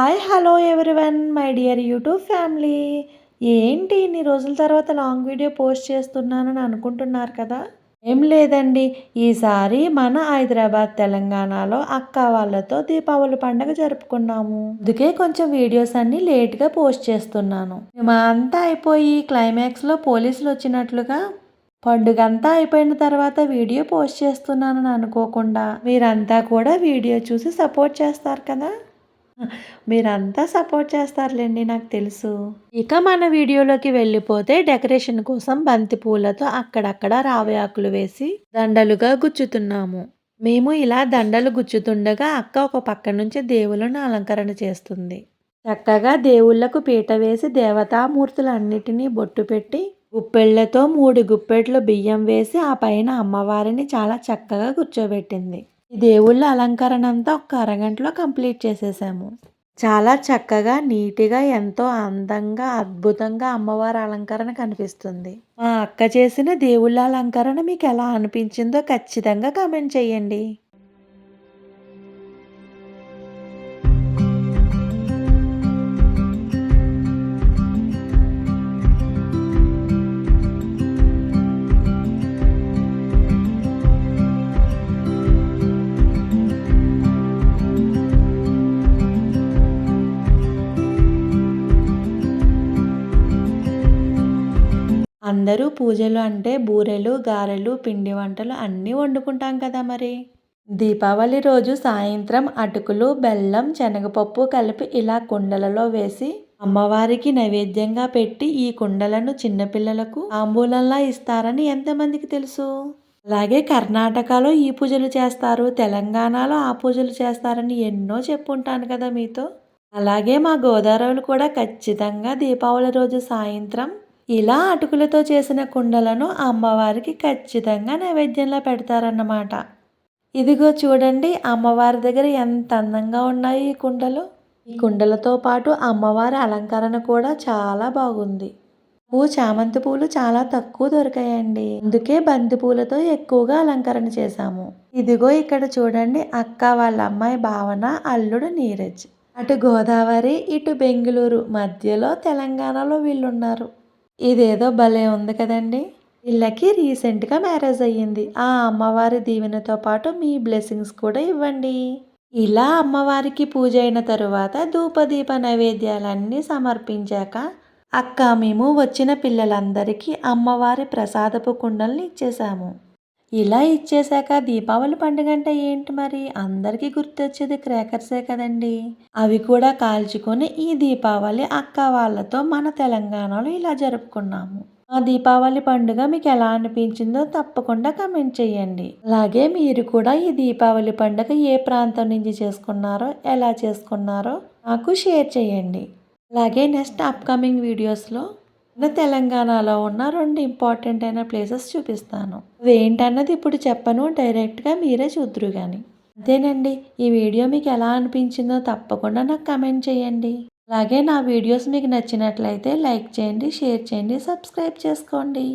Hi hello everyone my dear YouTube family. ఏంటి ఇన్ని రోజుల తర్వాత లాంగ్ వీడియో పోస్ట్ చేస్తున్నానని అనుకుంటున్నారు కదా. ఏం లేదండి, ఈసారి మన హైదరాబాద్ తెలంగాణలో అక్క వాళ్ళతో దీపావళి పండుగ జరుపుకున్నాము. అందుకే కొంచెం వీడియోస్ అన్ని లేట్గా పోస్ట్ చేస్తున్నాను. మా అంతా అయిపోయి క్లైమాక్స్లో పోలీసులు వచ్చినట్లుగా పండుగ అంతా అయిపోయిన తర్వాత వీడియో పోస్ట్ చేస్తున్నానని అనుకోకుండా మీరంతా కూడా వీడియో చూసి సపోర్ట్ చేస్తారు కదా. మీరంతా సపోర్ట్ చేస్తారులేండి, నాకు తెలుసు. ఇక మన వీడియోలోకి వెళ్ళిపోతే డెకరేషన్ కోసం బంతి పూలతో అక్కడక్కడ రావి ఆకులు వేసి దండలుగా గుచ్చుతున్నాము. మేము ఇలా దండలు గుచ్చుతుండగా అక్క ఒక పక్క నుంచి దేవులను అలంకరణ చేస్తుంది. చక్కగా దేవుళ్లకు పీట వేసి దేవతామూర్తులన్నిటినీ బొట్టు పెట్టి గుప్పెళ్లతో 3 గుప్పెట్లు బియ్యం వేసి ఆ పైన అమ్మవారిని చాలా చక్కగా కూర్చోబెట్టింది. ఈ దేవుళ్ళ అలంకరణ అంతా ఒక అరగంటలో కంప్లీట్ చేసేసాము. చాలా చక్కగా నీట్గా ఎంతో అందంగా అద్భుతంగా అమ్మవారి అలంకరణ కనిపిస్తుంది. మా అక్క చేసిన దేవుళ్ళ అలంకరణ మీకు ఎలా అనిపించిందో ఖచ్చితంగా కామెంట్ చేయండి. అందరూ పూజలు అంటే బూరెలు, గారెలు, పిండి వంటలు అన్నీ వండుకుంటాం కదా మరి. దీపావళి రోజు సాయంత్రం అటుకులు, బెల్లం, శనగపప్పు కలిపి ఇలా కుండలలో వేసి అమ్మవారికి నైవేద్యంగా పెట్టి ఈ కుండలను చిన్నపిల్లలకు తాంబూలంలా ఇస్తారని ఎంతమందికి తెలుసు? అలాగే కర్ణాటకలో ఈ పూజలు చేస్తారు, తెలంగాణలో ఆ పూజలు చేస్తారని ఎన్నో చెప్పుంటాను కదా మీతో. అలాగే మా గోదావరిలో కూడా ఖచ్చితంగా దీపావళి రోజు సాయంత్రం ఇలా అటుకులతో చేసిన కుండలను అమ్మవారికి ఖచ్చితంగా నైవేద్యంలో పెడతారన్నమాట. ఇదిగో చూడండి, అమ్మవారి దగ్గర ఎంత అందంగా ఉన్నాయి ఈ కుండలు. ఈ కుండలతో పాటు అమ్మవారి అలంకరణ కూడా చాలా బాగుంది. చామంతి పూలు చాలా తక్కువ దొరికాయండి, అందుకే బంతి పూలతో ఎక్కువగా అలంకరణ చేశాము. ఇదిగో ఇక్కడ చూడండి, అక్క వాళ్ళ అమ్మాయి భావన, అల్లుడు నీరజ్. అటు గోదావరి, ఇటు బెంగుళూరు మధ్యలో తెలంగాణలో వీళ్ళున్నారు. ఇదేదో భలే ఉంది కదండి. వీళ్ళకి రీసెంట్గా మ్యారేజ్ అయ్యింది. ఆ అమ్మవారి దీవెనతో పాటు మీ బ్లెస్సింగ్స్ కూడా ఇవ్వండి. ఇలా అమ్మవారికి పూజ అయిన తరువాత ధూపదీప నైవేద్యాలన్నీ సమర్పించాక అక్క మేము వచ్చిన పిల్లలందరికీ అమ్మవారి ప్రసాదపు కుండల్ని ఇచ్చేసాము. ఇలా ఇచ్చేశాక దీపావళి పండుగ అంటే ఏంటి మరి, అందరికీ గుర్తొచ్చేది క్రాకర్సే కదండి. అవి కూడా కాల్చుకొని ఈ దీపావళి అక్క వాళ్ళతో మన తెలంగాణలో ఇలా జరుపుకున్నాము. ఆ దీపావళి పండుగ మీకు ఎలా అనిపించిందో తప్పకుండా కమెంట్ చేయండి. అలాగే మీరు కూడా ఈ దీపావళి పండుగ ఏ ప్రాంతం నుంచి చేసుకున్నారో, ఎలా చేసుకున్నారో నాకు షేర్ చేయండి. అలాగే నెక్స్ట్ అప్కమింగ్ వీడియోస్లో మన తెలంగాణలో ఉన్న 2 ఇంపార్టెంట్ అయిన ప్లేసెస్ చూపిస్తాను. అవేంటన్నది ఇప్పుడు చెప్పను, డైరెక్ట్గా మీరే చూద్దురు కానీ. అంతేనండి, ఈ వీడియో మీకు ఎలా అనిపించిందో తప్పకుండా నాకు కమెంట్ చేయండి. అలాగే నా వీడియోస్ మీకు నచ్చినట్లయితే లైక్ చేయండి, షేర్ చేయండి, సబ్స్క్రైబ్ చేసుకోండి.